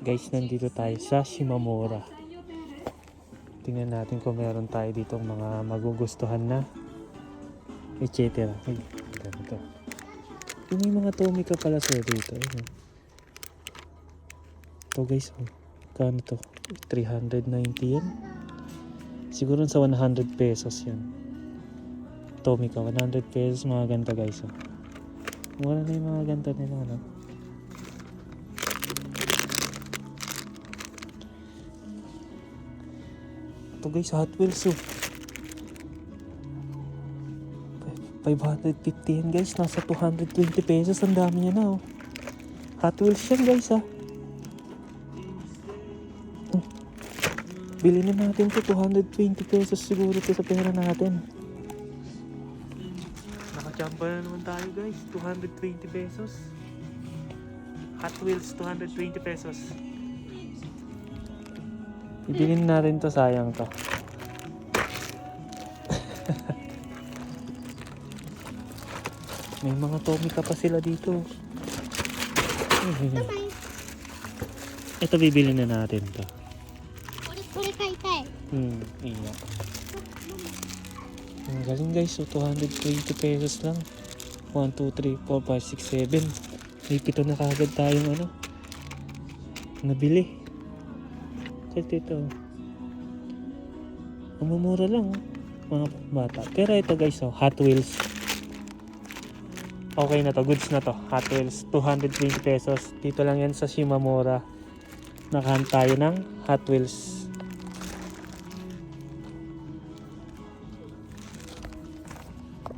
Guys, nandito tayo sa Shimamura. Tingnan natin kung meron tayo ditong mga magugustuhan na etc. Ay, ganito. Yung may mga Tomica pala sir dito. Ayun. Ito guys, kano to? 390 yan. Siguro sa 100 pesos yan. Tomica, 100 pesos mga ganta guys. Mura na yung mga ganta nila, no? Ito guys, Hot Wheels 550 yan guys, nasa 220 pesos, ang dami niya na Hot Wheels yan guys Bili na natin to 220 pesos siguro to sa pera natin. Nakachamba na naman tayo guys, 220 pesos. Hot Wheels 220 pesos. Ibilin natin to, sayang to. May mga Tomica pa sila dito. Ito bibili na natin to. Iya. Ang galing guys, 220 pesos lang. 1, 2, 3, 4, 5, 6, 7. May 7 na kagad tayong nabili. Kasi ito umumura lang mga bata. Pero ito guys, Hot Wheels. Okay na to, goods na to. Hot Wheels 220 pesos. Dito lang yan sa Shimamura. Nakahan tayo ng Hot Wheels.